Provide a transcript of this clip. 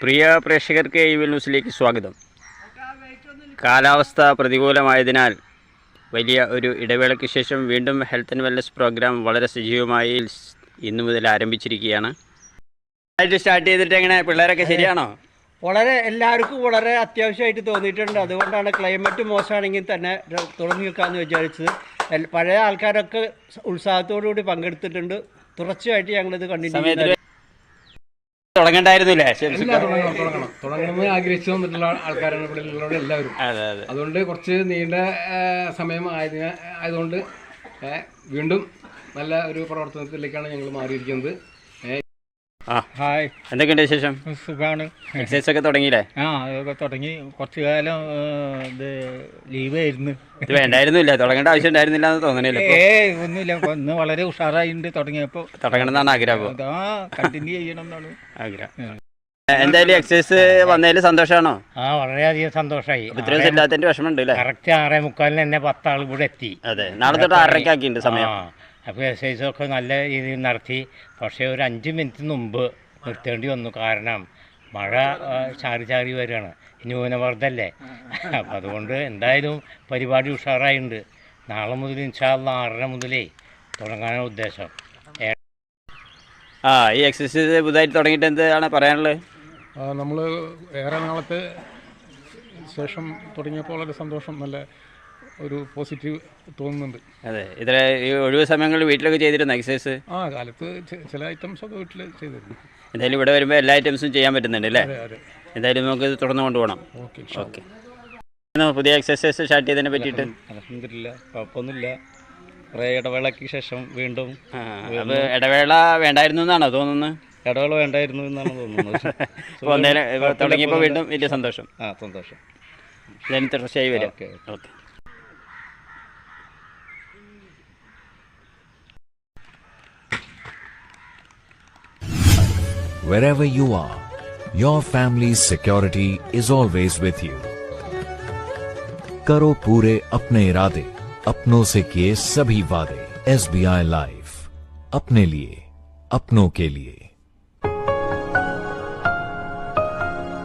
പ്രിയ പ്രേക്ഷകർക്ക് ഈവിൽ ന്യൂസിലേക്ക് സ്വാഗതം. കാലാവസ്ഥ പ്രതികൂലമായതിനാൽ വലിയ ഒരു ഇടവേളയ്ക്ക് ശേഷം വീണ്ടും ഹെൽത്ത് ആൻഡ് വെൽനസ് പ്രോഗ്രാം വളരെ സജീവമായി ഇന്നു മുതൽ ആരംഭിച്ചിരിക്കുകയാണ്. സ്റ്റാർട്ട് ചെയ്തിട്ട് എങ്ങനെ പിള്ളേരൊക്കെ ശരിയാണോ? വളരെ എല്ലാവർക്കും വളരെ അത്യാവശ്യമായിട്ട് തോന്നിയിട്ടുണ്ട്. അതുകൊണ്ടാണ് ക്ലൈമറ്റ് മോശമാണെങ്കിൽ തന്നെ തുടങ്ങി വെക്കാമെന്ന് വിചാരിച്ചത്. പഴയ ആൾക്കാരൊക്കെ ഉത്സാഹത്തോടുകൂടി പങ്കെടുത്തിട്ടുണ്ട്. തുടർച്ചയായിട്ട് ഞങ്ങളിത് കണ്ടിന്യൂ തുടങ്ങണ്ടായിരുന്നില്ലേ? തുടങ്ങണമെന്ന് ആഗ്രഹിച്ചു വന്നിട്ടുള്ള ആൾക്കാരാണ് ഇവിടെ ഉള്ളവർ എല്ലാവരും. അതുകൊണ്ട് കുറച്ച് നീണ്ട സമയം ആയതുകൊണ്ട് വീണ്ടും നല്ല ഒരു പ്രവർത്തനത്തിലേക്കാണ് ഞങ്ങൾ മാറിയിരിക്കുന്നത്. ഹായ്, എന്തൊക്കെയുണ്ട് വിശേഷം? സുഖമാണ്. എക്സസൈസ് ഒക്കെ തുടങ്ങിയില്ലേ? അതൊക്കെ തുടങ്ങി. കുറച്ചു കാലം ഇത് ലീവായിരുന്നു. ഇത് വേണ്ടായിരുന്നില്ല, തുടങ്ങേണ്ട ആവശ്യം ഉണ്ടായിരുന്നില്ല എന്ന് തോന്നണില്ല. ഒന്നുമില്ല, ഒന്ന് വളരെ ഉഷാറായിട്ടുണ്ട്. തുടങ്ങിയപ്പോൾ തുടങ്ങണം എന്നാണ് ആഗ്രഹം. കണ്ടിന്യൂ ചെയ്യണം എന്നാണ് ആഗ്രഹം. എന്തായാലും എക്സസൈസ് വന്നതിൽ സന്തോഷമാണോ? വളരെയധികം സന്തോഷമായി. ഇത്രയും ഇല്ലാത്തതിന്റെ വിഷമം ഉണ്ട് അല്ലേ? കറക്റ്റ് 6:45 തന്നെ 10 ആൾ ഇവിടെ എത്തി. അതെ, നാളെ തൊട്ട് 6:30 ആക്കിയിട്ടുണ്ട് സമയം. അപ്പോൾ എക്സസൈസൊക്കെ നല്ല രീതിയിൽ നടത്തി. പക്ഷേ ഒരു 5 മിനിറ്റ് മുമ്പ് നിർത്തേണ്ടി വന്നു. കാരണം മഴ ചാറി ചാറി വരികയാണ്, ന്യൂനമർദ്ദമല്ലേ. അപ്പം അതുകൊണ്ട് എന്തായാലും പരിപാടി ഉഷാറായിട്ടുണ്ട്. നാളെ മുതൽ ഇൻഷാ അല്ലാ 6:30 മുതലേ തുടങ്ങാനാണ് ഉദ്ദേശം. ഈ എക്സസൈസ് പുതുതായിട്ട് തുടങ്ങിയിട്ട് എന്താണ് പറയാനുള്ളത്? നമ്മൾ ഏറെ നാളത്തെ ശേഷം തുടങ്ങിയപ്പോൾ വളരെ സന്തോഷം, നല്ല ഒരു പോസിറ്റീവ് തോന്നുന്നുണ്ട്. അതെ, ഇതിൽ ഈ ഒഴിവ് സമയങ്ങളിൽ വീട്ടിലൊക്കെ ചെയ്തിരുന്നു എക്സസൈസ്? കാലത്ത് ചില ഐറ്റംസ് ഒക്കെ വീട്ടിൽ ചെയ്തിരുന്നു. എന്തായാലും ഇവിടെ വരുമ്പോൾ എല്ലാ ഐറ്റംസും ചെയ്യാൻ പറ്റുന്നുണ്ട് അല്ലേ? എന്തായാലും നമുക്ക് ഇത് തുടർന്ന് കൊണ്ടുപോകണം. ഓക്കെ. പുതിയ എക്സസൈസ് സ്റ്റാർട്ട് ചെയ്തതിനെ പറ്റിയിട്ട് അൽഹംദുലില്ലാ, കുഴപ്പമൊന്നുമില്ല. കുറേ ഇടവേളയ്ക്ക് ശേഷം വീണ്ടും. അത് ഇടവേള വേണ്ടായിരുന്നു എന്നാണോ തോന്നുന്നത്? ഇടവേള വേണ്ടായിരുന്നു എന്നാണ് തോന്നുന്നത്. തുടങ്ങിയപ്പോൾ വീണ്ടും വലിയ സന്തോഷം. സന്തോഷം. ഇതിന് തീർച്ചയായി വരും. Okay. Wherever you are, your family's security is always with you. करो पूरे अपने इरादे, अपनों से किए सभी वादे. SBI लाइफ, अपने लिए, अपनों के लिए.